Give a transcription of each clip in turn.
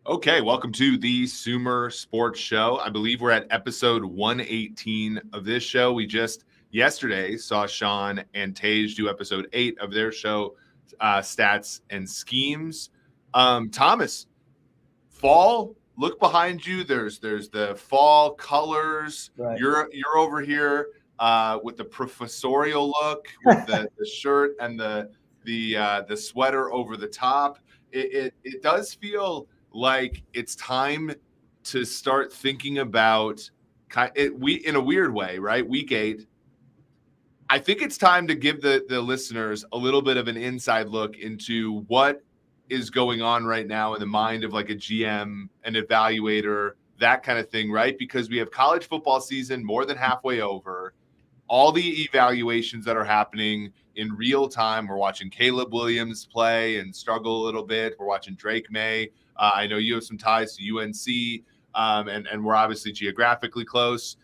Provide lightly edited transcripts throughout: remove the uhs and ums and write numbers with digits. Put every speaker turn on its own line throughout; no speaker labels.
Okay, welcome to the Sumer Sports Show. I believe we're at episode 118 of this show. We just yesterday saw Sean and Tage do episode 8 of their show, Stats and Schemes. Thomas, fall, look behind you. There's the fall colors.
Right.
You're over here with the professorial look, with the shirt and the sweater over the top. It does feel like it's time to start thinking about we in a weird way, right? Week 8. I think it's time to give the listeners a little bit of an inside look into what is going on right now in the mind of like a GM, an evaluator, that kind of thing, right? Because we have college football season more than halfway over. All the evaluations that are happening in real time. We're watching Caleb Williams play and struggle a little bit. We're watching Drake May. I know you have some ties to UNC, and we're obviously geographically close.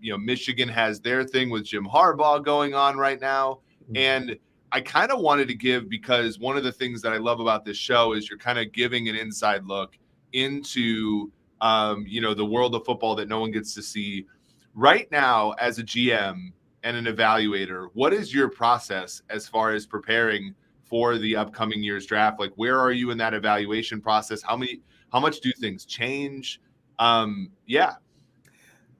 Michigan has their thing with Jim Harbaugh going on right now. And I kind of wanted to give, because one of the things that I love about this show is you're kind of giving an inside look into, the world of football that no one gets to see. Right now, as a GM and an evaluator, what is your process as far as preparing for the upcoming year's draft? Like, where are you in that evaluation process? How much do things change? Yeah.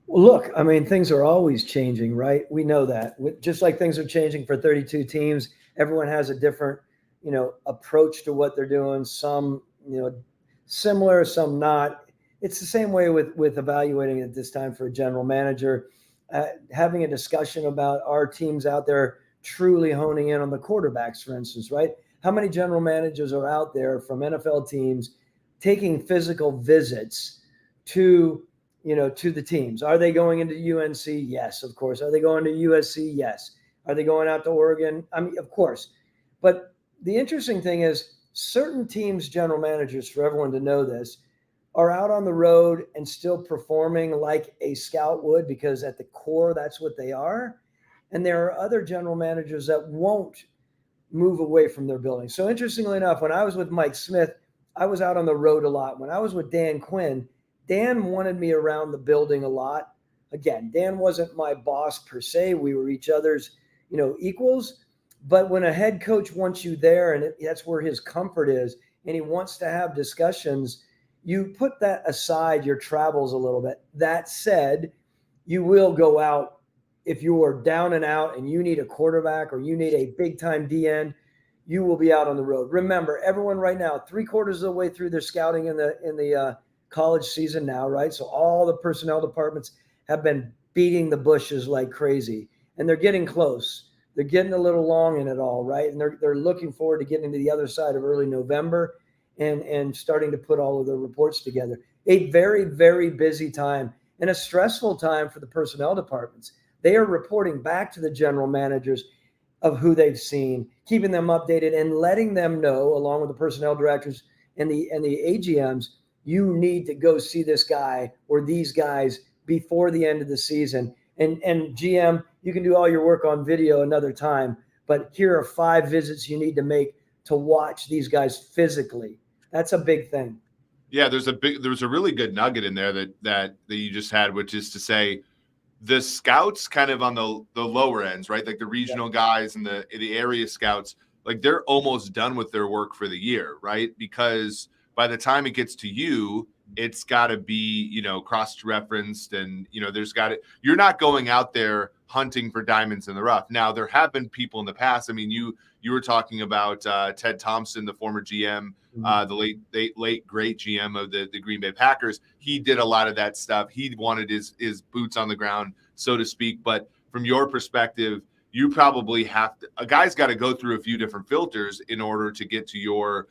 Well, look, I mean, things are always changing, right? We know that. Just like things are changing for 32 teams, everyone has a different, approach to what they're doing. Some, similar, some not. It's the same way with evaluating at this time for a general manager, having a discussion about our teams out there truly honing in on the quarterbacks, for instance, right? How many general managers are out there from NFL teams taking physical visits to the teams? Are they going into UNC? Yes, of course. Are they going to USC? Yes. Are they going out to Oregon? I mean, of course. But the interesting thing is certain teams' general managers, for everyone to know this, are out on the road and still performing like a scout would, because at the core, that's what they are. And there are other general managers that won't move away from their building. So interestingly enough, when I was with Mike Smith, I was out on the road a lot. When I was with Dan Quinn, Dan wanted me around the building a lot. Again, Dan wasn't my boss per se. We were each other's, equals. But when a head coach wants you there, and that's where his comfort is, and he wants to have discussions, you put that aside, your travels a little bit. That said, you will go out if you are down and out and you need a quarterback or you need a big-time DN. You will be out on the road. Remember, everyone right now, 3/4 of the way through their scouting in the college season now, right? So all the personnel departments have been beating the bushes like crazy, and they're getting close. They're getting a little long in it all, right? And they're looking forward to getting to the other side of early November and starting to put all of the reports together. A very, very busy time and a stressful time for the personnel departments. They are reporting back to the general managers of who they've seen, keeping them updated and letting them know, along with the personnel directors and the AGMs, you need to go see this guy or these guys before the end of the season. And GM, you can do all your work on video another time, but here are 5 visits you need to make to watch these guys physically. That's a big thing.
Yeah, there's a really good nugget in there that you just had, which is to say the scouts kind of on the lower ends, right? Like the regional guys and the area scouts, like they're almost done with their work for the year, right? Because by the time it gets to you, it's got to be, cross-referenced and, you're not going out there hunting for diamonds in the rough. Now, there have been people in the past. I mean, you were talking about Ted Thompson, the former GM, the late great GM of the Green Bay Packers. He did a lot of that stuff. He wanted his boots on the ground, so to speak. But from your perspective, you probably a guy's got to go through a few different filters in order to get to your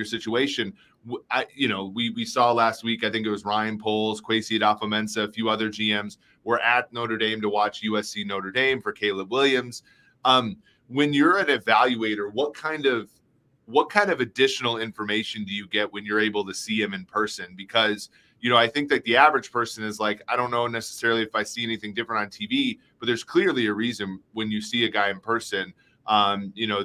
situation. We saw last week, I think it was Ryan Poles, Kwesi Adofo-Mensah, a few other GMs were at Notre Dame to watch USC Notre Dame for Caleb Williams. When you're an evaluator, what kind of additional information do you get when you're able to see him in person? Because, I think that the average person is like, I don't know necessarily if I see anything different on TV, but there's clearly a reason when you see a guy in person.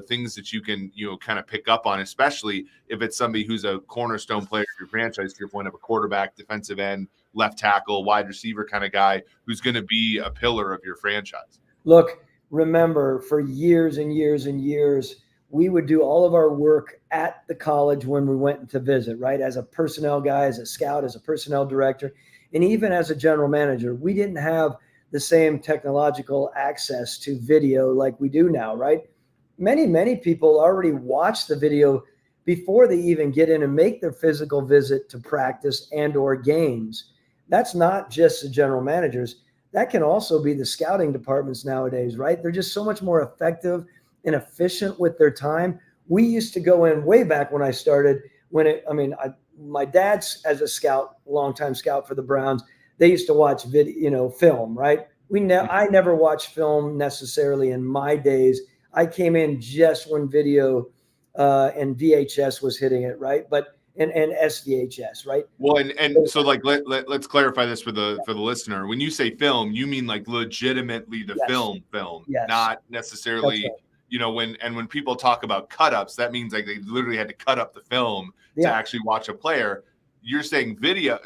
things that you can, kind of pick up on, especially if it's somebody who's a cornerstone player of your franchise, to your point, of a quarterback, defensive end, left tackle, wide receiver kind of guy who's going to be a pillar of your franchise.
Look, remember, for years and years and years, we would do all of our work at the college when we went to visit, right? As a personnel guy, as a scout, as a personnel director, and even as a general manager. We didn't have the same technological access to video like we do now, right? Many people already watch the video before they even get in and make their physical visit to practice and or games. That's not just the general managers. That can also be the scouting departments nowadays, right? They're just so much more effective and efficient with their time. We used to go in way back when I started, my dad's as a scout, longtime scout for the Browns, they used to watch video, film, right? I never watched film necessarily in my days. I came in just when video and VHS was hitting it, right? But and SVHS, right?
Well, and so like let's clarify this for the listener. When you say film, you mean like legitimately the film,
yes.
Not necessarily, right. When people talk about cut ups, that means like they literally had to cut up the film to actually watch a player. You're saying video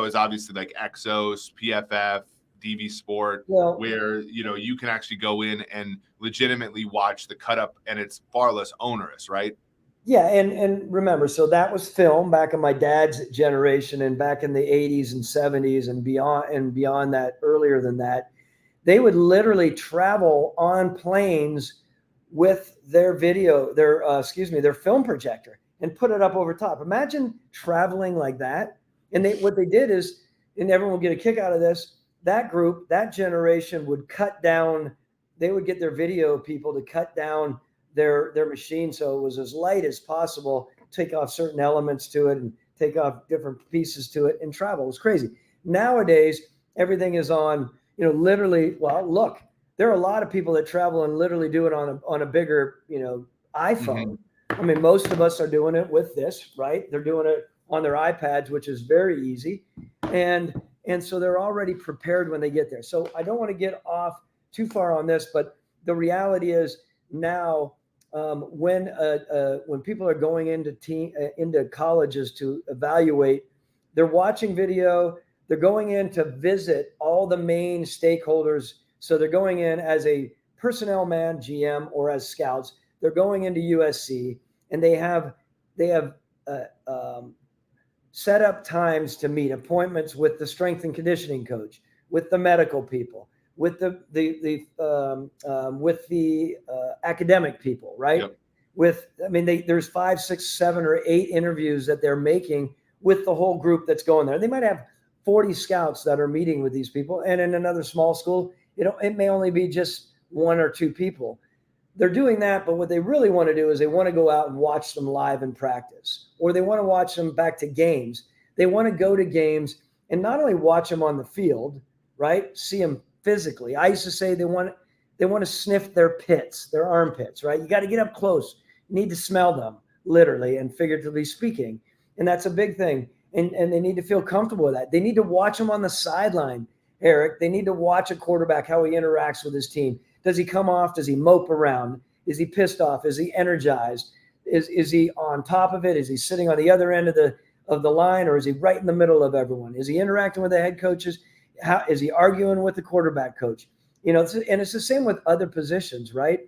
is obviously like Exos, PFF, DV Sport, where you can actually go in and legitimately watch the cut up, and it's far less onerous, right?
Yeah, and remember, so that was film back in my dad's generation, and back in the 80s and 70s and beyond that, earlier than that, they would literally travel on planes with their their film projector and put it up over top. Imagine traveling like that. And what they did is, and everyone will get a kick out of this, that group, that generation would cut down, they would get their video people to cut down their machine so it was as light as possible, take off certain elements to it and take off different pieces to it and travel. It was crazy. Nowadays, everything is on, literally, well, look, there are a lot of people that travel and literally do it on a bigger, iPhone. Mm-hmm. I mean, most of us are doing it with this, right? They're doing it on their iPads, which is very easy. And so they're already prepared when they get there. So I don't want to get off too far on this, but the reality is now, when people are going into colleges to evaluate, they're watching video, they're going in to visit all the main stakeholders. So they're going in as a personnel man, GM, or as scouts. They're going into USC, and they have set up times to meet, appointments with the strength and conditioning coach, with the medical people, with the academic people, right? Yep. There's 5, 6, 7, or 8 interviews that they're making with the whole group that's going there. They might have 40 scouts that are meeting with these people, and in another small school, it may only be just 1 or 2 people. They're doing that, but what they really want to do is they want to go out and watch them live in practice, or they want to watch them back to games. They want to go to games and not only watch them on the field, right? See them physically. I used to say they want to sniff their pits, their armpits, right? You got to get up close. You need to smell them, literally and figuratively speaking. And that's a big thing. And they need to feel comfortable with that. They need to watch them on the sideline, Eric. They need to watch a quarterback, how he interacts with his team. Does he come off? Does he mope around? Is he pissed off? Is he energized? Is he on top of it? Is he sitting on the other end of the line, or is he right in the middle of everyone? Is he interacting with the head coaches? How is he arguing with the quarterback coach? And it's the same with other positions, right?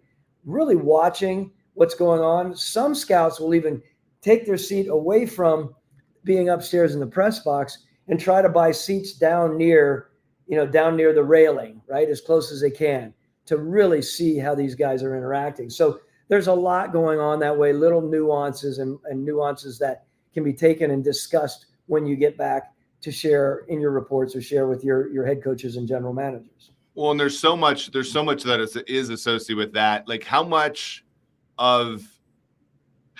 Really watching what's going on. Some scouts will even take their seat away from being upstairs in the press box and try to buy seats down near the railing, right? As close as they can, to really see how these guys are interacting. So there's a lot going on that way, little nuances and nuances that can be taken and discussed when you get back to share in your reports or share with your head coaches and general managers.
Well, and there's so much that is associated with that. Like how much of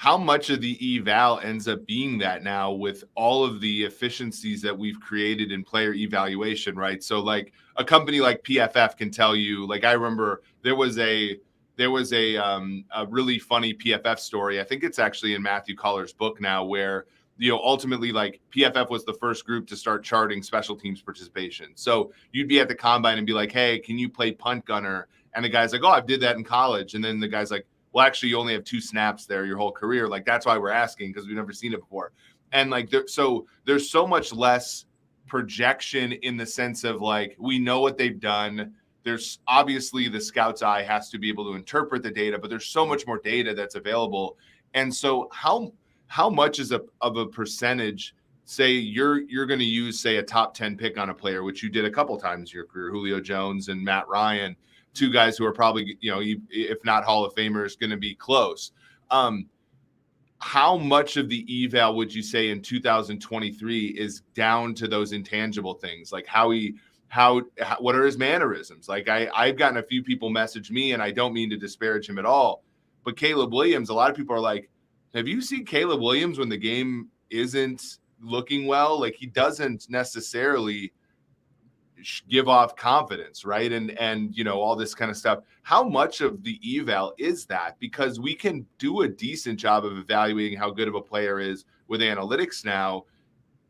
the eval ends up being that now with all of the efficiencies that we've created in player evaluation, right? So like a company like PFF can tell you, like I remember there was a really funny PFF story. I think it's actually in Matthew Coller's book now, where ultimately like PFF was the first group to start charting special teams participation. So you'd be at the combine and be like, hey, can you play punt gunner And the guy's like, oh, I did that in college. And then the guy's like, well, actually, you only have 2 snaps there your whole career. Like, that's why we're asking, because we've never seen it before. And like, so there's so much less projection in the sense of like, we know what they've done. There's obviously the scout's eye has to be able to interpret the data, but there's so much more data that's available. And so how much is of a percentage, say you're going to use, say, a top 10 pick on a player, which you did a couple times in your career, Julio Jones and Matt Ryan, 2 guys who are probably, if not Hall of Famers, going to be close. How much of the eval would you say in 2023 is down to those intangible things? Like what are his mannerisms? Like I've gotten a few people message me, and I don't mean to disparage him at all, but Caleb Williams, a lot of people are like, have you seen Caleb Williams when the game isn't looking well? Like, he doesn't necessarily give off confidence, right? And all this kind of stuff. How much of the eval is that? Because we can do a decent job of evaluating how good of a player is with analytics now.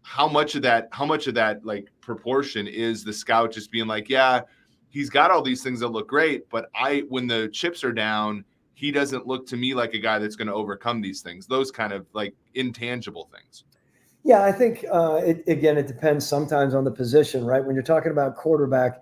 How much of that like proportion is the scout just being like, yeah, he's got all these things that look great, but when the chips are down, he doesn't look to me like a guy that's going to overcome these things, those kind of like intangible things.
Yeah, I think, it depends sometimes on the position, right? When you're talking about quarterback,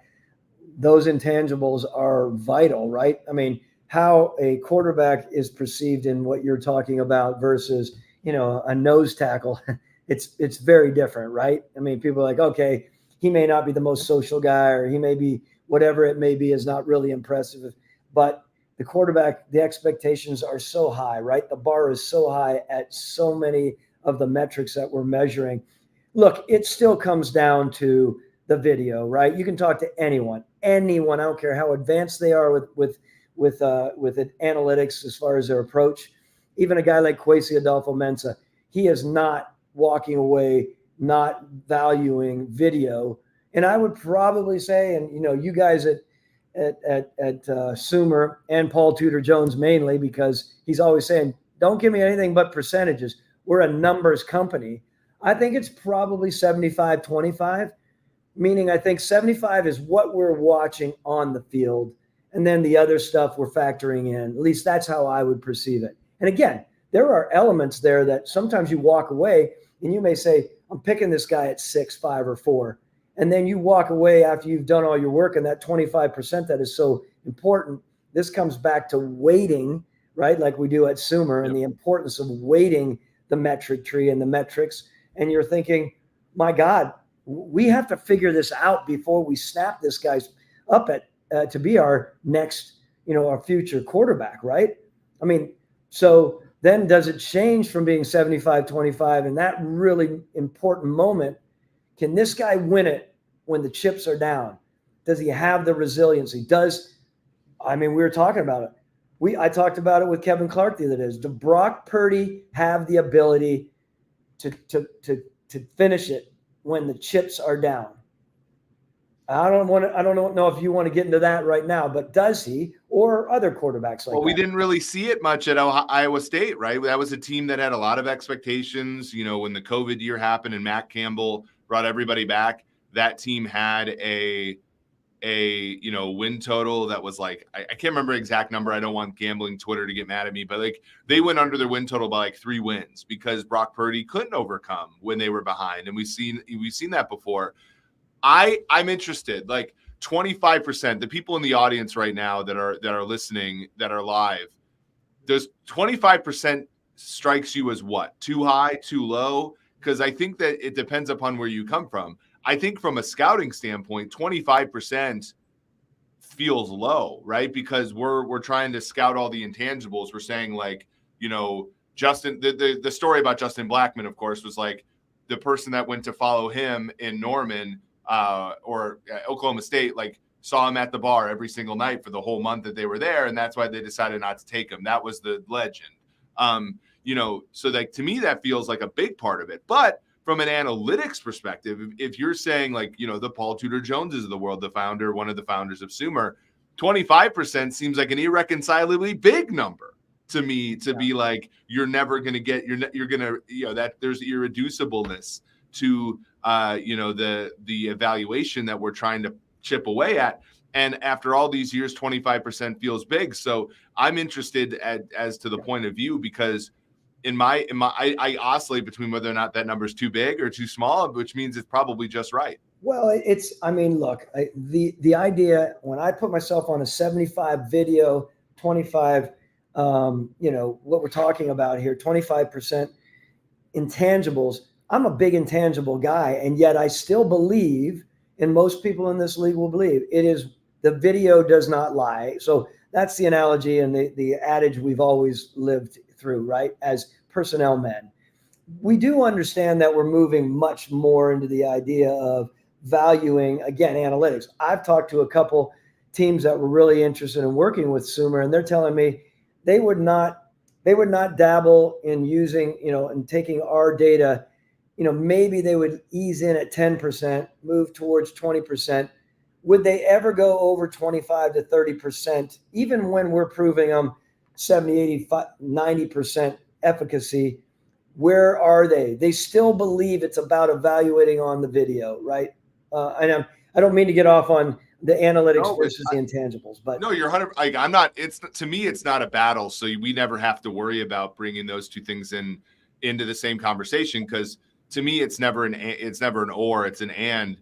those intangibles are vital, right? I mean, how a quarterback is perceived in what you're talking about versus, a nose tackle, it's very different, right? I mean, people are like, okay, he may not be the most social guy, or he may be whatever it may be is not really impressive, but the quarterback, the expectations are so high, right? The bar is so high at so many of the metrics that we're measuring. Look, it still comes down to the video, right? You can talk to anyone. I don't care how advanced they are with analytics as far as their approach. Even a guy like Kwesi Adolfo-Mensah, he is not walking away, not valuing video. And I would probably say, and you guys at Sumer and Paul Tudor Jones mainly, because he's always saying, don't give me anything but percentages. We're a numbers company. I think it's probably 75-25, meaning I think 75 is what we're watching on the field, and then the other stuff we're factoring in. At least that's how I would perceive it. And again, there are elements there that sometimes you walk away and you may say, I'm picking this guy at 6, 5, or 4. And then you walk away after you've done all your work, and that 25% that is so important. This comes back to weighting, right? Like we do at Sumer, and the importance of weighting the metric tree and the metrics. And you're thinking, my God, we have to figure this out before we snap this guy's up to be our next, our future quarterback, right? I mean, so then does it change from being 75-25 in that really important moment? Can this guy win it when the chips are down? Does he have the resiliency? We were talking about it. I talked about it with Kevin Clark the other day. Does Brock Purdy have the ability to finish it when the chips are down? I don't know if you want to get into that right now, but does he, or other quarterbacks like that?
We didn't really see it much at Iowa State, right? That was a team that had a lot of expectations. When the COVID year happened and Matt Campbell brought everybody back, that team had a win total that was like, I can't remember exact number. I don't want gambling Twitter to get mad at me, but like they went under their win total by like 3 wins because Brock Purdy couldn't overcome when they were behind. And we've seen that before. I'm interested, like 25%, the people in the audience right now that are listening, that are live, does 25% strikes you as what? Too high, too low? Because I think that it depends upon where you come from. I think from a scouting standpoint, 25% feels low, right? Because we're trying to scout all the intangibles. We're saying like, Justin, the story about Justin Blackmon, of course, was like the person that went to follow him in Norman or Oklahoma State, like saw him at the bar every single night for the whole month that they were there. And that's why they decided not to take him. That was the legend. So like, to me, that feels like a big part of it. But from an analytics perspective, if you're saying like, the Paul Tudor Joneses of the world, one of the founders of Sumer, 25% seems like an irreconcilably big number to me to be like, you're never going to get, you're going to, that there's irreducibleness to, the evaluation that we're trying to chip away at. And after all these years, 25% feels big. So I'm interested as to the point of view, because I oscillate between whether or not that number is too big or too small, which means it's probably just right.
Well, I mean, look, the idea, when I put myself on a 75 video, 25, what we're talking about here, 25% intangibles, I'm a big intangible guy. And yet I still believe, and most people in this league will believe, the video does not lie. So that's the analogy and the adage we've always lived through, right? As personnel men, we do understand that we're moving much more into the idea of valuing, again, analytics. I've talked to a couple teams that were really interested in working with Sumer, and they're telling me they would not dabble in using, and taking our data. Maybe they would ease in at 10%, move towards 20%. Would they ever go over 25 to 30%, even when we're proving them 70, 85, 90% efficacy? Where are they? They still believe it's about evaluating on the video, right? And I don't mean to get off on the analytics versus the intangibles, but
no, you're 100. Like, I'm not. To me, it's not a battle. So we never have to worry about bringing those two things into the same conversation, because to me, it's never an or, it's an and.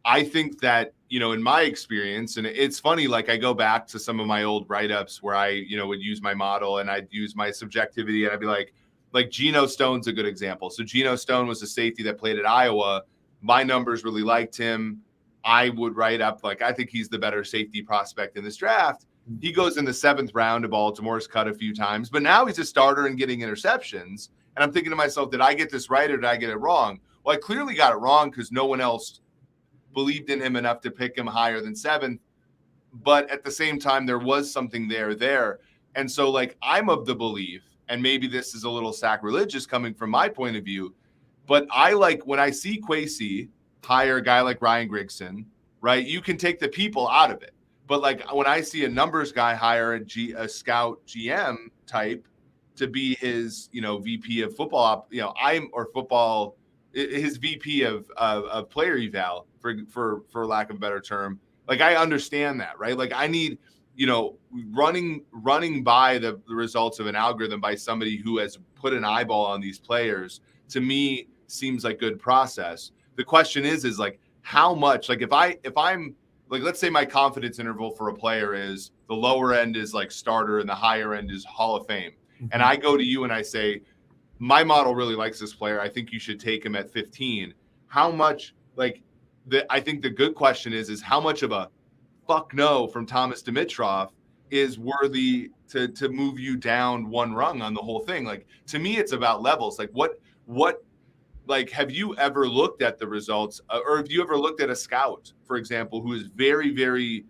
I think that, in my experience, and it's funny, like I go back to some of my old write-ups where I, would use my model and I'd use my subjectivity, and I'd be like Geno Stone's a good example. So Geno Stone was a safety that played at Iowa. My numbers really liked him. I would write up, like, I think he's the better safety prospect in this draft. He goes in the 7th round to Baltimore's cut a few times, but now he's a starter and getting interceptions. And I'm thinking to myself, did I get this right or did I get it wrong? Well, I clearly got it wrong because no one else believed in him enough to pick him higher than 7th. But at the same time, there was something there. And so, like, I'm of the belief, and maybe this is a little sacrilegious coming from my point of view, but I like when I see Kwesi hire a guy like Ryan Grigson, right? You can take the people out of it. But like when I see a numbers guy hire a scout GM type to be his, VP of football, his VP of player eval, for lack of a better term. Like, I understand that, right? Like, I need, running by the results of an algorithm by somebody who has put an eyeball on these players, to me seems like good process. The question is like, how much, like, if I'm like, let's say my confidence interval for a player is the lower end is like starter and the higher end is Hall of Fame. Mm-hmm. And I go to you and I say, my model really likes this player. I think you should take him at 15. How much, I think the good question is how much of a fuck no from Thomas Dimitroff is worthy to move you down one rung on the whole thing? Like, to me, it's about levels. Like, what, like, have you ever looked at the results, or have you ever looked at a scout, for example, who is very, very,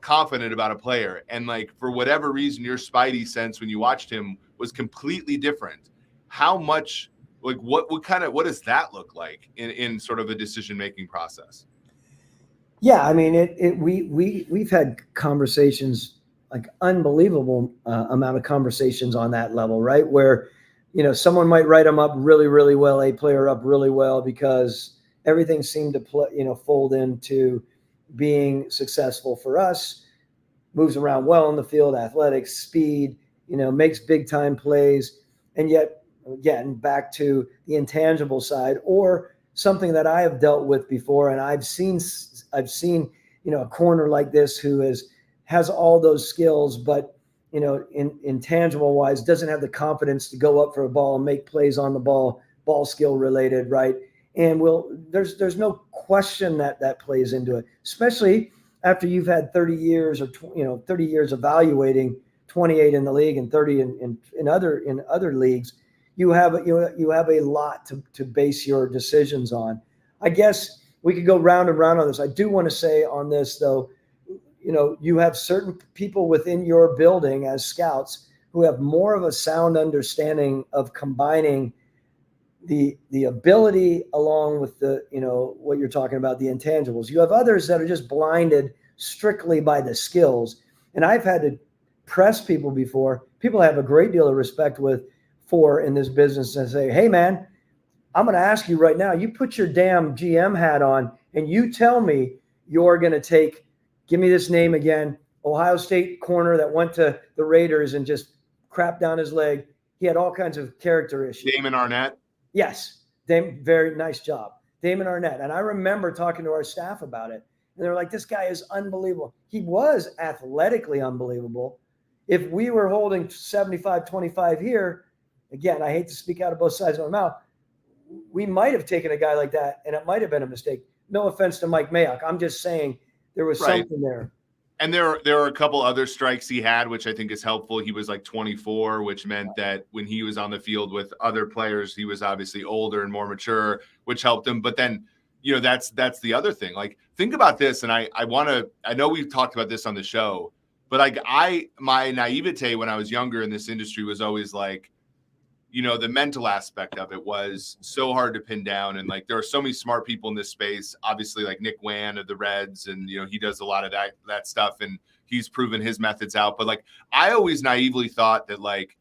confident about a player, and like, for whatever reason, your spidey sense when you watched him was completely different? How much, like, what does that look like in sort of a decision-making process?
Yeah, I mean, we've had conversations, like unbelievable amount of conversations on that level, right? Where, someone might write them up really, really well, a player up really well, because everything seemed to fold into being successful for us, moves around well in the field, athletics, speed, makes big time plays. And yet, again, back to the intangible side, or something that I have dealt with before, and I've seen, a corner like this who has all those skills, but intangible wise, doesn't have the confidence to go up for a ball and make plays on the ball skill related, right? And there's no question that plays into it, especially after you've had 30 years or 30 years evaluating, 28 in the league and 30 in other leagues. You have a lot to base your decisions on. I guess we could go round and round on this. I do want to say on this, though, you have certain people within your building as scouts who have more of a sound understanding of combining the ability along with the, what you're talking about, the intangibles. You have others that are just blinded strictly by the skills. And I've had to press people before. People I have a great deal of respect for in this business, and say, hey man, I'm going to ask you right now, you put your damn GM hat on and you tell me you're going to take Give me this name again. Ohio State corner that went to the Raiders and just crapped down his leg. He had all kinds of character issues.
Damon Arnett.
Yes. Very nice job. Damon Arnett. And I remember talking to our staff about it. And they're like, this guy is unbelievable. He was athletically unbelievable. If we were holding 75-25 here, again, I hate to speak out of both sides of my mouth, we might have taken a guy like that, and it might have been a mistake. No offense to Mike Mayock. I'm just saying there was something there.
And there are a couple other strikes he had, which I think is helpful. He was like 24, which meant that when he was on the field with other players, he was obviously older and more mature, which helped him. But then, that's the other thing. Like, think about this. And I know we've talked about this on the show, but like my naivete when I was younger in this industry was always like, the mental aspect of it was so hard to pin down. And like, there are so many smart people in this space, obviously like Nick Wan of the Reds. And, he does a lot of that stuff and he's proven his methods out. But like, I always naively thought that like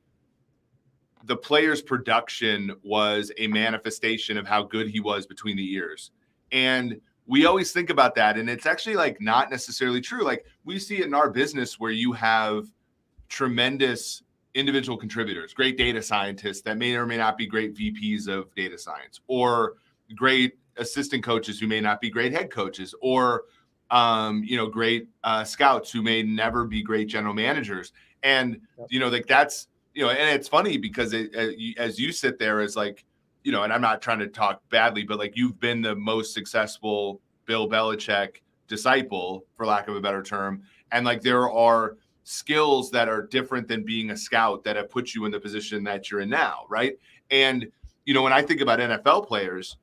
the player's production was a manifestation of how good he was between the ears. And we always think about that. And it's actually like not necessarily true. Like we see it in our business where you have tremendous individual contributors, great data scientists that may or may not be great VPs of data science, or great assistant coaches who may not be great head coaches, or great scouts who may never be great general managers. And like that's and it's funny because as you sit there as like and I'm not trying to talk badly, but like you've been the most successful Bill Belichick disciple, for lack of a better term, and like there are skills that are different than being a scout that have put you in the position that you're in now, right? And when I think about NFL players,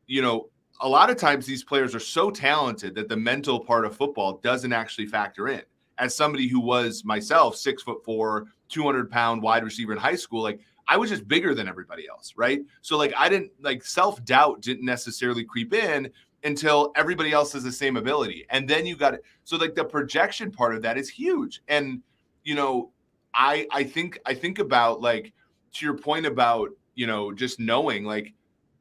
a lot of times these players are so talented that the mental part of football doesn't actually factor in. As somebody who was myself 6'4", 200-pound wide receiver in high school, like I was just bigger than everybody else, right? So like I didn't like self-doubt didn't necessarily creep in until everybody else has the same ability. And then you got it. So like the projection part of that is huge. And, I think about like, to your point about, just knowing like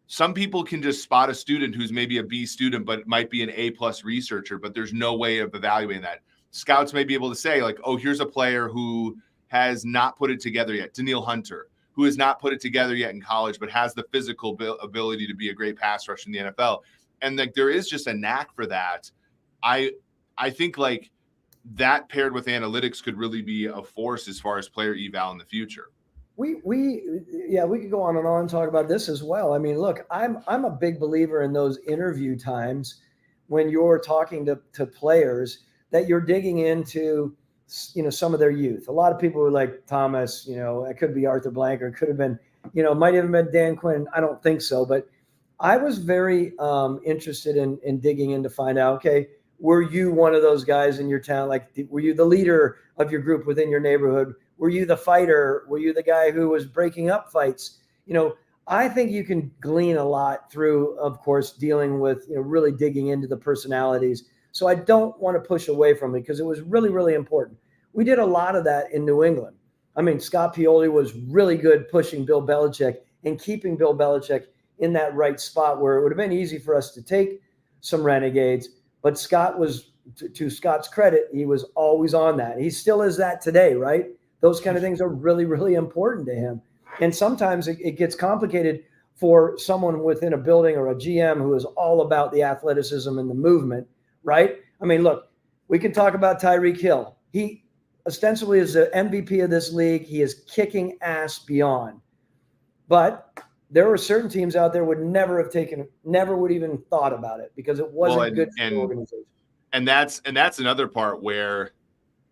some people can just spot a student who's maybe a B student, but might be an A+ researcher, but there's no way of evaluating that. Scouts may be able to say like, oh, here's a player who has not put it together yet. Daniil Hunter, who has not put it together yet in college, but has the physical ability to be a great pass rusher in the NFL. And like there is just a knack for that. I think like that paired with analytics could really be a force as far as player eval in the future.
We could go on and on and talk about this as well. I mean, look, I'm a big believer in those interview times when you're talking to players that you're digging into, some of their youth. A lot of people were like Thomas, it could be Arthur Blank, or it could have been, might have been Dan Quinn. I don't think so, but I was very interested in digging in to find out, okay, were you one of those guys in your town? Like, were you the leader of your group within your neighborhood? Were you the fighter? Were you the guy who was breaking up fights? I think you can glean a lot through, of course, dealing with, really digging into the personalities. So I don't want to push away from it because it was really, really important. We did a lot of that in New England. I mean, Scott Pioli was really good pushing Bill Belichick and keeping Bill Belichick in that right spot where it would have been easy for us to take some renegades. But Scott was, to Scott's credit, he was always on that. He still is that today, right? Those kind of things are really, really important to him. And sometimes it gets complicated for someone within a building or a GM who is all about the athleticism and the movement, right? I mean, look, we can talk about Tyreek Hill. He ostensibly is the MVP of this league. He is kicking ass beyond. But there were certain teams out there would never would even thought about it because it wasn't good for the organization.
And that's another part where,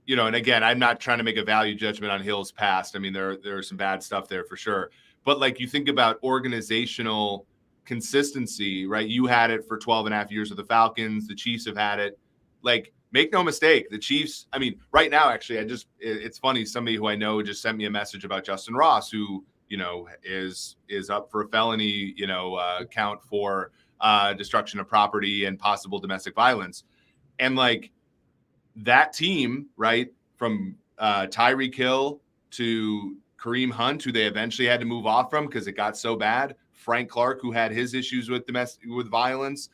and again, I'm not trying to make a value judgment on Hill's past. I mean, there are some bad stuff there for sure. But like you think about organizational consistency, right? You had it for 12 and a half years with the Falcons. The Chiefs have had it. Like, make no mistake, the Chiefs, I mean, right now, actually, it's funny. Somebody who I know just sent me a message about Justin Ross, who, is up for a felony, count for destruction of property and possible domestic violence. And like that team, right, from Tyreek Hill to Kareem Hunt, who they eventually had to move off from because it got so bad, Frank Clark, who had his issues with violence,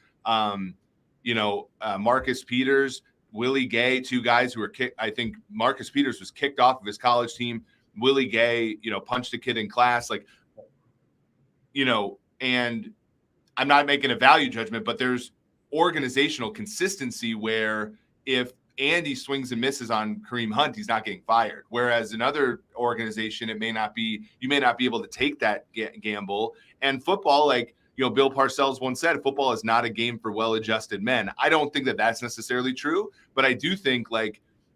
Marcus Peters, Willie Gay, two guys who were kicked. I think Marcus Peters was kicked off of his college team. Willie Gay, punched a kid in class, and I'm not making a value judgment, but there's organizational consistency where if Andy swings and misses on Kareem Hunt, he's not getting fired. Whereas another organization, you may not be able to take that gamble. And football, Bill Parcells once said, football is not a game for well-adjusted men. I don't think that that's necessarily true, but I do think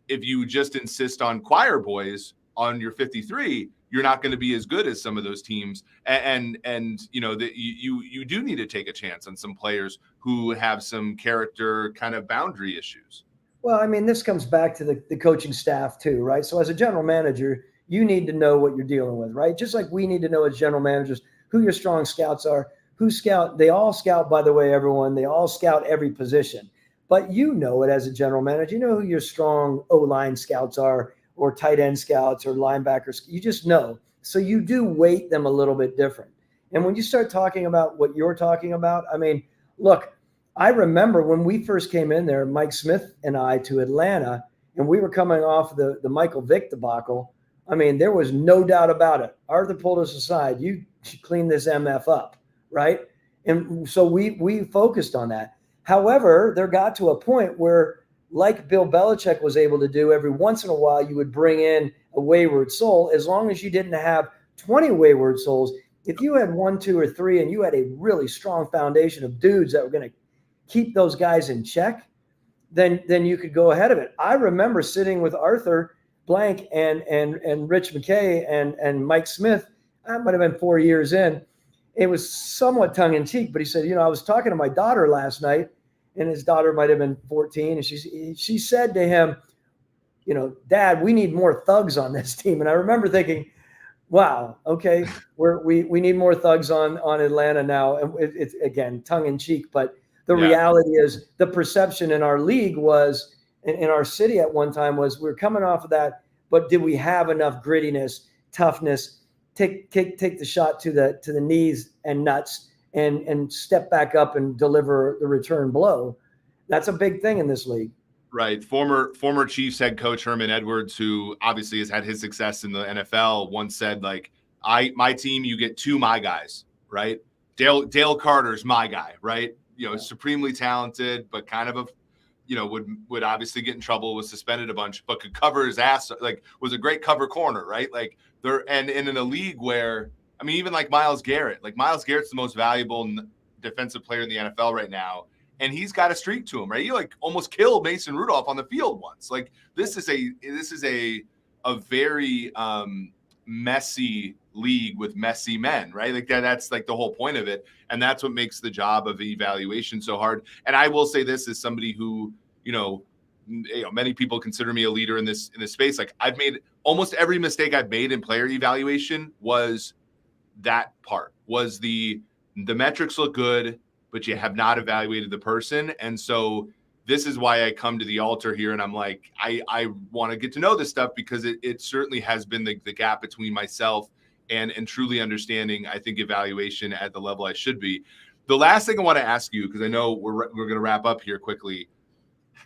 if you just insist on choir boys on your 53, you're not going to be as good as some of those teams. And that you do need to take a chance on some players who have some character kind of boundary issues.
Well, I mean, this comes back to the coaching staff too, right? So as a general manager, you need to know what you're dealing with, right? Just like we need to know as general managers who your strong scouts are, who scout. They all scout, by the way, everyone. They all scout every position. But you know it as a general manager. You know who your strong O-line scouts are, or tight end scouts, or linebackers. You just know. So you do weight them a little bit different. And when you start talking about what you're talking about, I mean, look, I remember when we first came in there, Mike Smith and I, to Atlanta, and we were coming off the Michael Vick debacle. I mean, there was no doubt about it. Arthur pulled us aside. You should clean this MF up, right? And so we focused on that. However, there got to a point where, like Bill Belichick was able to do, every once in a while you would bring in a wayward soul, as long as you didn't have 20 wayward souls. If you had 1, 2, or 3, and you had a really strong foundation of dudes that were going to keep those guys in check, then you could go ahead of it. I remember sitting with Arthur Blank and Rich McKay and Mike Smith. I might have been 4 years in. It was somewhat tongue in cheek, but he said, I was talking to my daughter last night, and his daughter might have been 14, and she said to him, Dad, we need more thugs on this team. And I remember thinking, wow, okay, we need more thugs on Atlanta now. And it's again tongue in cheek, but the reality is the perception in our league was, in our city at one time, was we're coming off of that, but did we have enough grittiness, toughness, take the shot to the knees and nuts and step back up and deliver the return blow? That's a big thing in this league.
Right. Former Chiefs head coach Herman Edwards, who obviously has had his success in the NFL, once said, my team, you get 2 my guys, right? Dale Carter's my guy, right? Supremely talented, but kind of would obviously get in trouble, was suspended a bunch, but could cover his ass, was a great cover corner, right? And in a league where, I mean, even Myles Garrett's the most valuable defensive player in the NFL right now. And he's got a streak to him, right? He almost killed Mason Rudolph on the field once. This is a very messy league with messy men, right? That's the whole point of it. And that's what makes the job of evaluation so hard. And I will say this as somebody who, many people consider me a leader in this space. I've made almost every mistake I've made in player evaluation was that part, was the metrics look good, but you have not evaluated the person. And so this is why I come to the altar here. And I'm I want to get to know this stuff, because it certainly has been the gap between myself and truly understanding, I think, evaluation at the level I should be. The last thing I want to ask you, because I know we're going to wrap up here quickly.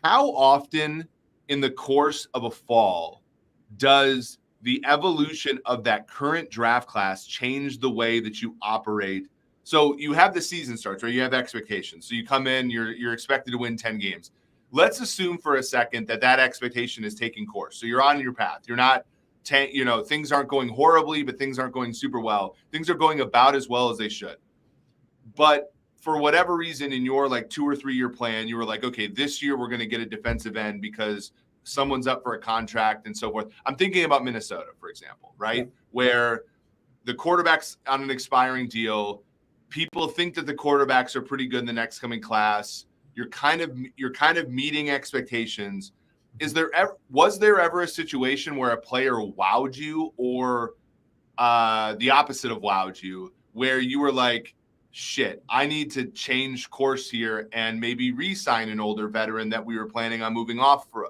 How often in the course of a fall does the evolution of that current draft class change the way that you operate? So you have the season starts, right? You have expectations. So you come in, you're expected to win 10 games. Let's assume for a second that expectation is taking course. So you're on your path. You're not, things aren't going horribly, but things aren't going super well. Things are going about as well as they should. But for whatever reason in your 2 or 3 year plan, you were okay, this year we're going to get a defensive end because someone's up for a contract and so forth. I'm thinking about Minnesota, for example, right? Yeah. Where the quarterback's on an expiring deal. People think that the quarterbacks are pretty good in the next coming class. You're kind of meeting expectations. Was there ever a situation where a player wowed you, or the opposite of wowed you, where you were shit, I need to change course here and maybe re-sign an older veteran that we were planning on moving off for,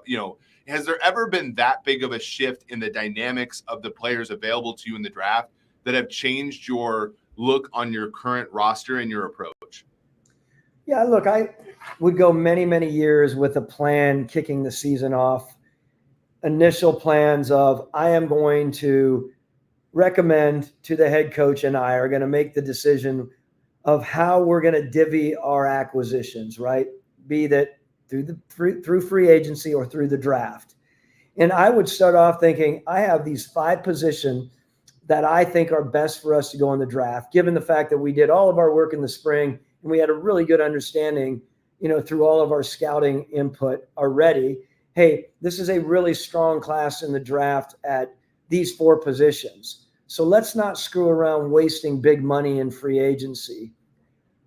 has there ever been that big of a shift in the dynamics of the players available to you in the draft that have changed your look on your current roster and your approach?
Yeah, look, would go many, many years with a plan kicking the season off. Initial plans of, I am going to recommend to the head coach and I are going to make the decision of how we're going to divvy our acquisitions, right? Be that through free agency or through the draft. And I would start off thinking, I have these 5 positions that I think are best for us to go in the draft, given the fact that we did all of our work in the spring and we had a really good understanding, through all of our scouting input already. Hey, this is a really strong class in the draft at these 4 positions. So let's not screw around wasting big money in free agency.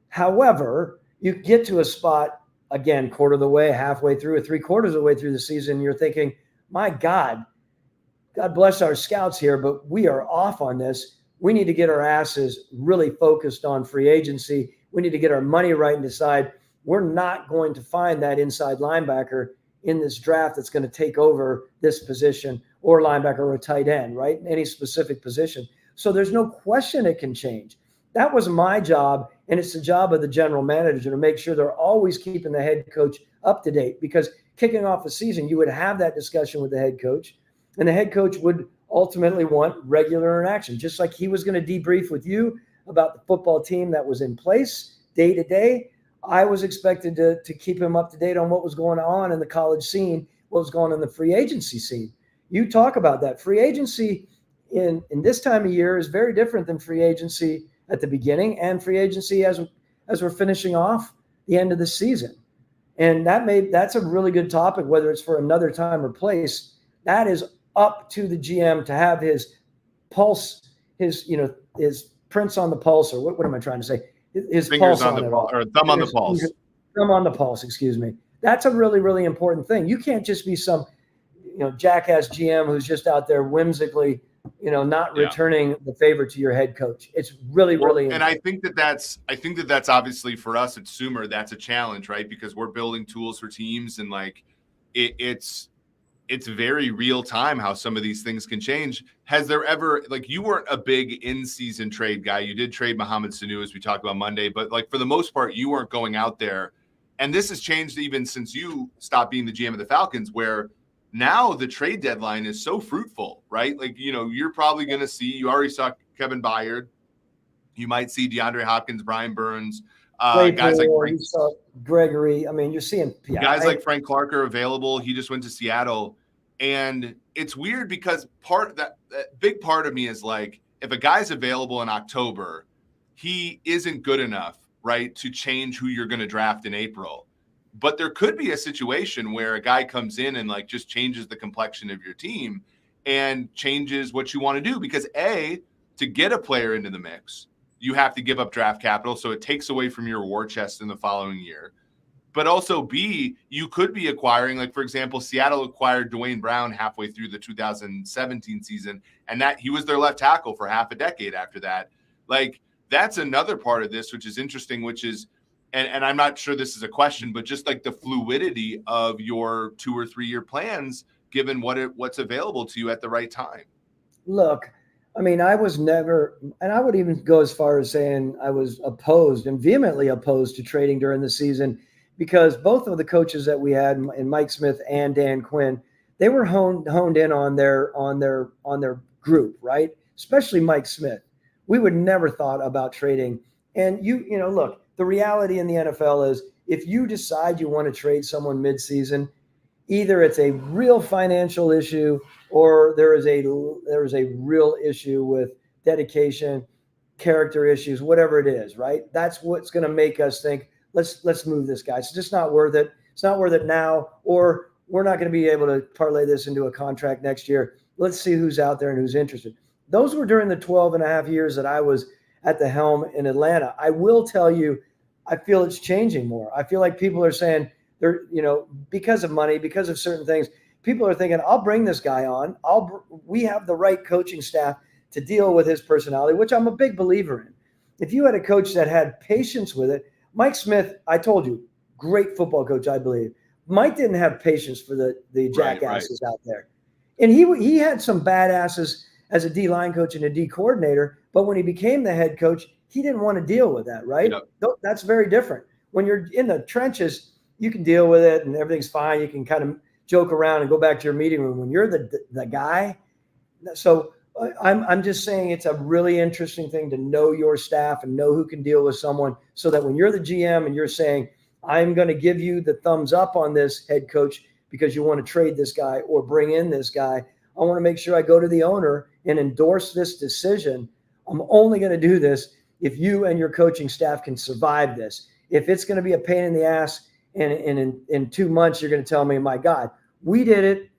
However, you get to a spot, again, quarter of the way, halfway through, or 3/4 of the way through the season, you're thinking, my God bless our scouts here, but we are off on this. We need to get our asses really focused on free agency. We need to get our money right and decide we're not going to find that inside linebacker in this draft that's going to take over this position, or linebacker or a tight end, right? Any specific position. So there's no question it can change. That was my job, and it's the job of the general manager to make sure they're always keeping the head coach up to date, because kicking off the season, you would have that discussion with the head coach, and the head coach would ultimately want regular interaction, just like he was going to debrief with you about the football team that was in place day to day. I was expected to keep him up to date on what was going on in the college scene, what was going on in the free agency scene. You talk about that. Free agency in this time of year is very different than free agency at the beginning, and free agency as we're finishing off the end of the season. And that's a really good topic, whether it's for another time or place. That is up to the GM to have his pulse, his prints on the pulse, or what am I trying to say? His
fingers
pulse
on the pulse, or thumb on the pulse.
Thumb on the pulse, excuse me. That's a really, really important thing. You can't just be some, jackass GM who's just out there whimsically, not returning the favor to your head coach. It's really, really important.
And I think that's obviously for us at Sumer, that's a challenge, right? Because we're building tools for teams, and it's very real time how some of these things can change. Has there ever, you weren't a big in-season trade guy. You did trade Mohamed Sanu, as we talked about Monday, but for the most part, you weren't going out there. And this has changed even since you stopped being the GM of the Falcons, where now the trade deadline is so fruitful, right? You're probably going to see, you already saw Kevin Byard. You might see DeAndre Hopkins, Brian Burns, guys like Frank
Gregory. I mean, you're seeing
guys like Frank Clark are available. He just went to Seattle. And it's weird because that big part of me is if a guy's available in October, he isn't good enough, right, to change who you're going to draft in April. But there could be a situation where a guy comes in and just changes the complexion of your team and changes what you want to do. Because to get a player into the mix, you have to give up draft capital. So it takes away from your war chest in the following year. But also B, you could be acquiring, for example, Seattle acquired Dwayne Brown halfway through the 2017 season, and that he was their left tackle for half a decade after that. That's another part of this, which is interesting, which is, and I'm not sure this is a question, but just the fluidity of your 2 or 3 year plans, given what's available to you at the right time.
Look, I mean, I was never, and I would even go as far as saying I was opposed and vehemently opposed to trading during the season, because both of the coaches that we had, and Mike Smith and Dan Quinn, they were honed in on their group, right? Especially Mike Smith. We would never thought about trading. And look, the reality in the NFL is, if you decide you want to trade someone midseason, either it's a real financial issue or there is a real issue with dedication, character issues, whatever it is, right? That's what's going to make us think, let's move this guy. It's just not worth it. It's not worth it now, or we're not going to be able to parlay this into a contract next year. Let's see who's out there and who's interested. Those were during the 12 and a half years that I was at the helm in Atlanta. I will tell you, I feel it's changing more. I feel like people are saying they're, because of money, because of certain things, people are thinking, I'll bring this guy on. We have the right coaching staff to deal with his personality, which I'm a big believer in. If you had a coach that had patience with it, Mike Smith, I told you, great football coach, I believe. Mike didn't have patience for the jackasses out there. And he had some badasses as a D-line coach and a D coordinator, but when he became the head coach, he didn't want to deal with that, right? Yep. That's very different. when you're in the trenches, you can deal with it and everything's fine. You can kind of joke around and go back to your meeting room. When you're the guy, so I'm just saying it's a really interesting thing to know your staff and know who can deal with someone, so that when you're the GM and you're saying, I'm going to give you the thumbs up on this head coach because you want to trade this guy or bring in this guy, I want to make sure I go to the owner and endorse this decision. I'm only going to do this if you and your coaching staff can survive this. If it's going to be a pain in the ass and in 2 months you're going to tell me, my God, we did it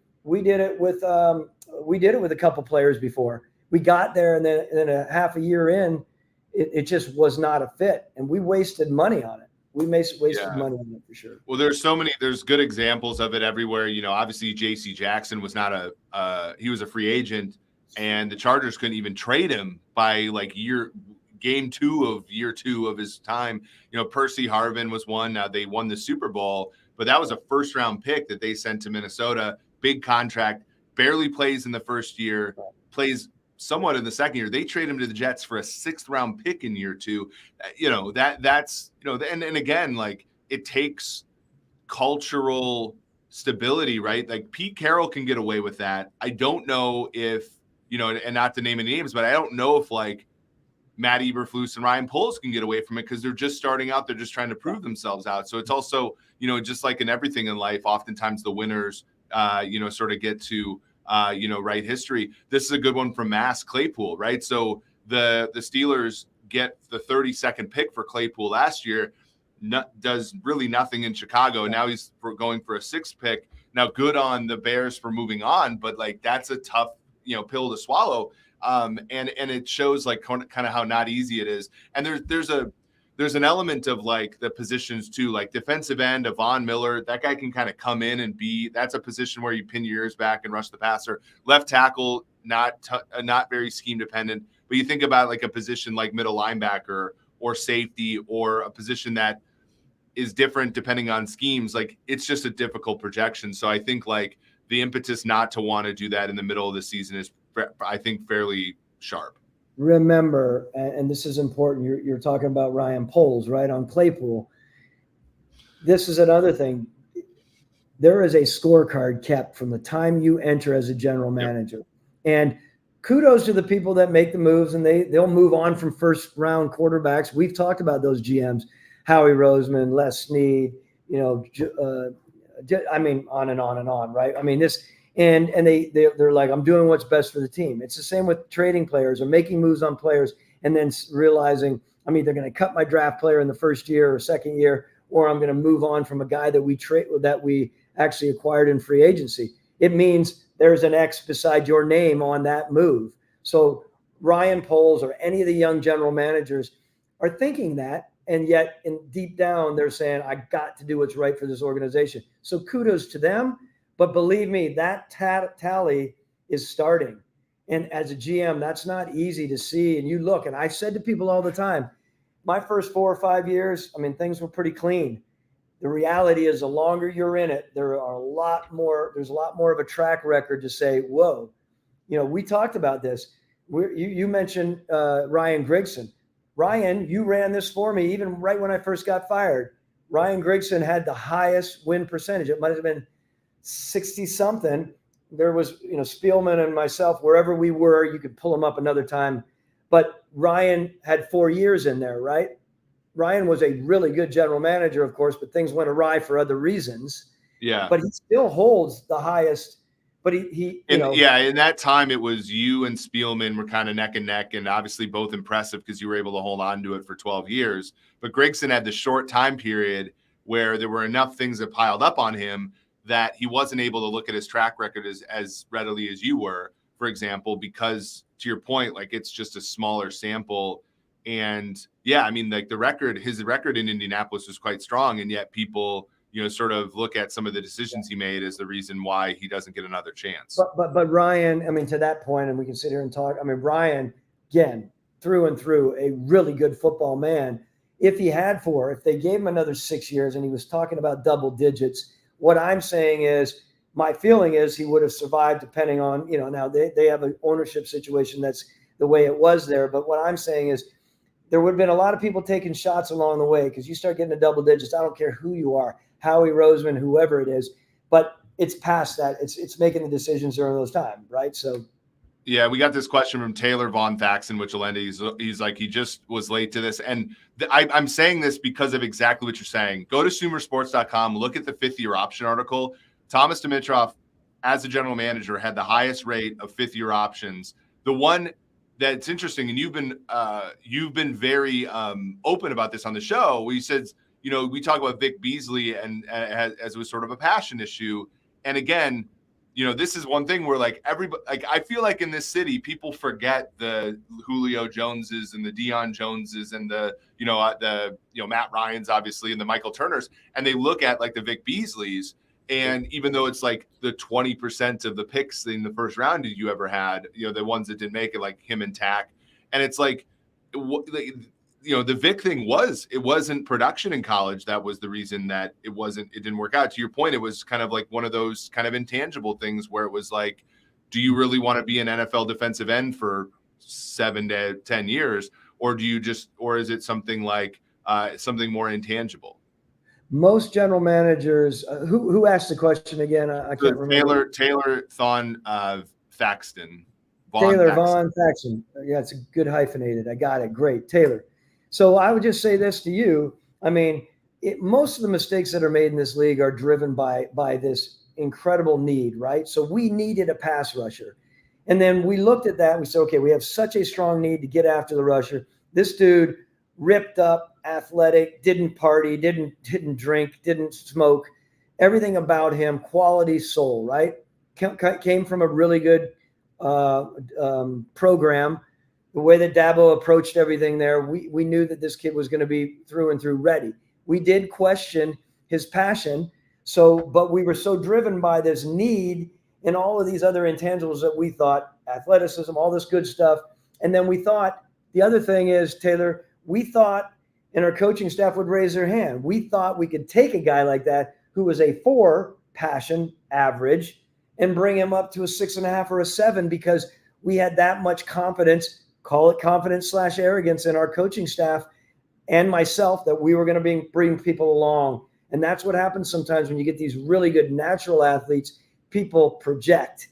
with a couple players before. We got there, and then a half a year in, it just was not a fit, and we wasted money on it. We wasted money on it for sure.
Well, there's good examples of it everywhere. Obviously J.C. Jackson was not he was a free agent, and the Chargers couldn't even trade him by like game 2 of year 2 of his time. Percy Harvin was one. Now they won the Super Bowl, but that was a first round pick that they sent to Minnesota. Big contract, barely plays in the first year, plays somewhat in the second year. They trade him to the Jets for a 6th round pick in year 2. And again, like, it takes cultural stability, right? Like, Pete Carroll can get away with that. I don't know if, and not to name any names, but I don't know if like Matt Eberflus and Ryan Poles can get away from it, because they're just starting out. They're just trying to prove themselves out. So it's also, just like in everything in life, oftentimes the winners, sort of get to, write history. This is a good one from Mass Claypool, right? So the Steelers get the 32nd pick for Claypool last year, does really nothing in Chicago. And now he's going for a 6th pick. Now, good on the Bears for moving on, but like, that's a tough, pill to swallow. And it shows like kind of how not easy it is. And there's an element of like the positions too, like defensive end, Von Miller, that guy can kind of come in and that's a position where you pin your ears back and rush the passer. Left tackle, not very scheme dependent, but you think about like a position like middle linebacker or safety, or a position that is different depending on schemes. Like, it's just a difficult projection. So I think like the impetus not to want to do that in the middle of the season is, I think, fairly sharp.
Remember, and this is important, you're talking about Ryan Poles, right, on Claypool. This is another thing. There is a scorecard kept from the time you enter as a general manager. Yep. And kudos to the people that make the moves, and they'll move on from first-round quarterbacks. We've talked about those GMs, Howie Roseman, Les Snead, on and on and on, right? I mean, this – and they're like, I'm doing what's best for the team. It's the same with trading players or making moves on players, and then realizing I'm either going to cut my draft player in the first year or second year, or I'm going to move on from a guy that we actually acquired in free agency. It means there's an X beside your name on that move. So Ryan Poles or any of the young general managers are thinking that, and yet deep down they're saying, I got to do what's right for this organization. So kudos to them. But believe me, that tally is starting. And as a GM, that's not easy to see. And you look, and I've said to people all the time, my first 4 or 5 years, things were pretty clean. The reality is, the longer you're in it, there's a lot more of a track record to say, whoa, we talked about this. You mentioned Ryan Grigson. Ryan, you ran this for me even right when I first got fired. Ryan Grigson had the highest win percentage. It might have been 60 something. There was, Spielman and myself, wherever we were, you could pull them up another time. But Ryan had 4 years in there, right? Ryan was a really good general manager, of course, but things went awry for other reasons.
Yeah.
But he still holds the highest. But in
that time it was you and Spielman were kind of neck and neck, and obviously both impressive because you were able to hold on to it for 12 years. But Grigson had the short time period where there were enough things that piled up on him that he wasn't able to look at his track record as readily as you were, for example, because, to your point, like, it's just a smaller sample. And his record in Indianapolis was quite strong. And yet people, sort of look at some of the decisions he made as the reason why he doesn't get another chance.
But Ryan, to that point, and we can sit here and talk, Ryan, again, through and through, a really good football man. If they gave him another 6 years, and he was talking about double digits, what I'm saying is, my feeling is he would have survived, depending on, now they have an ownership situation that's the way it was there. But what I'm saying is, there would have been a lot of people taking shots along the way, because you start getting to double digits. I don't care who you are, Howie Roseman, whoever it is, but it's past that. It's making the decisions during those times, right? So.
Yeah, we got this question from Taylor Von Faxon, he's like, he just was late to this. And I'm saying this because of exactly what you're saying. Go to sumersports.com, look at the 5th-year option article. Thomas Dimitroff, as a general manager, had the highest rate of 5th-year options. The one that's interesting, and you've been very open about this on the show, where you said, we talk about Vic Beasley and as it was sort of a passion issue. And again, this is one thing where everybody, I feel like in this city, people forget the Julio Joneses and the Deion Joneses and the Matt Ryans, obviously, and the Michael Turners, and they look at the Vic Beasleys. And even though it's the 20% of the picks in the first round that you ever had, the ones that didn't make it, like him and Tack, and it's the Vic thing it wasn't production in college. That was the reason that it didn't work out. To your point, it was kind of one of those kind of intangible things where it was do you really want to be an NFL defensive end for 7 to 10 years? Or is it something something more intangible?
Most general managers, who asked the question again? I can't remember.
Taylor Thon Faxton.
Taylor Von Faxton. Yeah, it's a good hyphenated. I got it. Great, Taylor. So I would just say this to you. I mean, most of the mistakes that are made in this league are driven by this incredible need, right? So we needed a pass rusher. And then we looked at that and we said, okay, we have such a strong need to get after the rusher. This dude ripped up, athletic, didn't party, didn't drink, didn't smoke. Everything about him, quality soul, right? Came from a really good program. The way that Dabo approached everything there, we knew that this kid was going to be through and through ready. We did question his passion, but we were so driven by this need and all of these other intangibles that we thought, athleticism, all this good stuff. And then we thought, the other thing is, Taylor, we thought, and our coaching staff would raise their hand, we thought we could take a guy like that who was a 4 passion average and bring him up to a 6.5 or a 7, because we had that much confidence, call it confidence / arrogance, in our coaching staff and myself, that we were going to bring people along. And that's what happens sometimes when you get these really good natural athletes. People project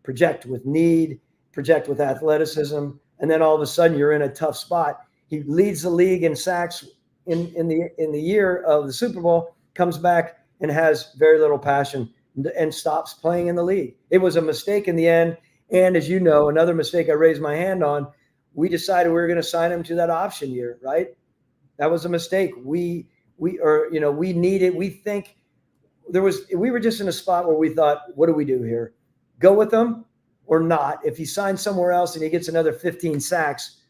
with need, project with athleticism, and then all of a sudden you're in a tough spot. He leads the league in sacks in the year of the Super Bowl, comes back and has very little passion and stops playing in the league. It was a mistake in the end. And as you know, another mistake I raised my hand on, we decided we were going to sign him to that option year, right? That was a mistake. We think we were just in a spot where we thought, what do we do here? Go with him or not? If he signs somewhere else and he gets another 15 sacks,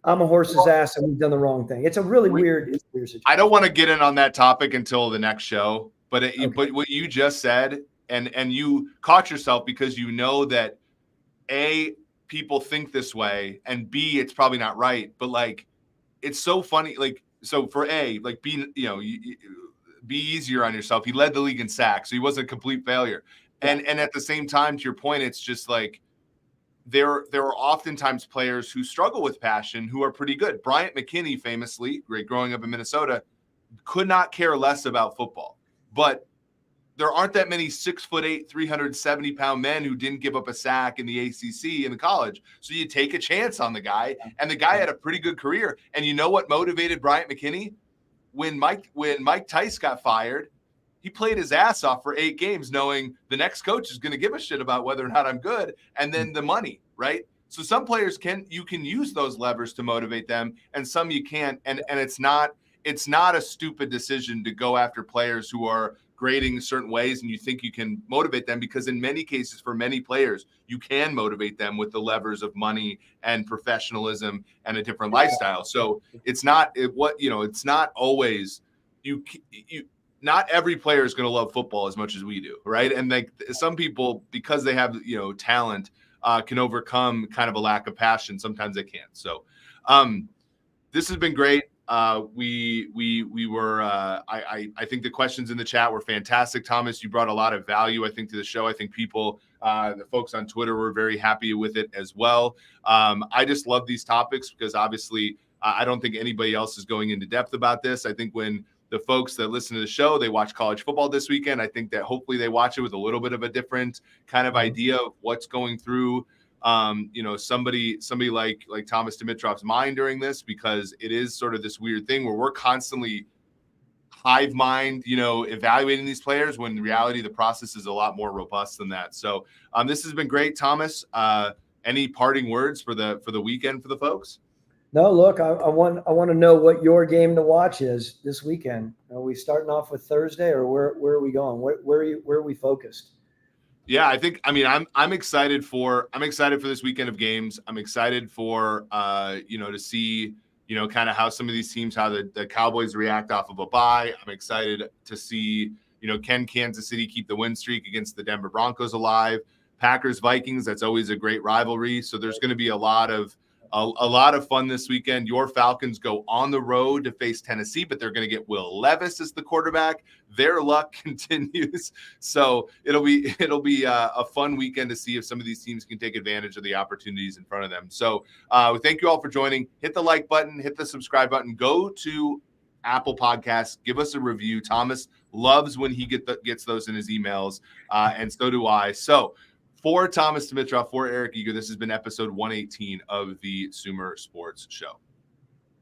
I'm a horse's ass and we've done the wrong thing. It's a really weird situation.
I don't want to get in on that topic until the next show, but but what you just said, and you caught yourself because you know that A, people think this way, and B, it's probably not right. But it's so funny. So for A, be easier on yourself. He led the league in sacks, so he wasn't a complete failure. And at the same time, to your point, it's just there are oftentimes players who struggle with passion who are pretty good. Bryant McKinney, famously, great growing up in Minnesota, could not care less about football. But there aren't that many 6'8", 370-pound men who didn't give up a sack in the ACC in the college. So you take a chance on the guy, and the guy had a pretty good career. And you know what motivated Bryant McKinney? When Mike Tice got fired, he played his ass off for 8 games, knowing the next coach is going to give a shit about whether or not I'm good, and then the money, right? So some players you can use those levers to motivate them, and some you can't. And it's not a stupid decision to go after players who are grading certain ways and you think you can motivate them, because in many cases, for many players, you can motivate them with the levers of money and professionalism and a different lifestyle. So it's not always not every player is going to love football as much as we do, right? And some people, because they have talent, can overcome kind of a lack of passion. Sometimes they can't. So this has been great. We were I think the questions in the chat were fantastic. Thomas, you brought a lot of value, I think, to the show. I think people, the folks on Twitter, were very happy with it as well. I just love these topics because obviously I don't think anybody else is going into depth about this. I think when the folks that listen to the show, they watch college football this weekend, I think that hopefully they watch it with a little bit of a different kind of idea of what's going through somebody like Thomas Dimitroff's mind during this, because it is sort of this weird thing where we're constantly hive mind, evaluating these players, when in reality the process is a lot more robust than that. So this has been great, Thomas. Any parting words for the weekend for the folks?
No, look, I want to know what your game to watch is this weekend. Are we starting off with Thursday, or where are we going? Where are we focused?
Yeah, I'm excited for this weekend of games. I'm excited for to see kind of how some of these teams, how the Cowboys react off of a bye. I'm excited to see can Kansas City keep the win streak against the Denver Broncos alive? Packers Vikings, that's always a great rivalry. So there's going to be a lot of fun this weekend. Your Falcons go on the road to face Tennessee, but they're going to get Will Levis as the quarterback. Their luck continues. So it'll be a fun weekend to see if some of these teams can take advantage of the opportunities in front of them. So thank you all for joining. Hit the like button, hit the subscribe button, go to Apple Podcasts, give us a review. Thomas loves when he gets those in his emails, and so do I. So for Thomas Dimitroff, for Eric Eager, this has been episode 118 of the Sumer Sports Show.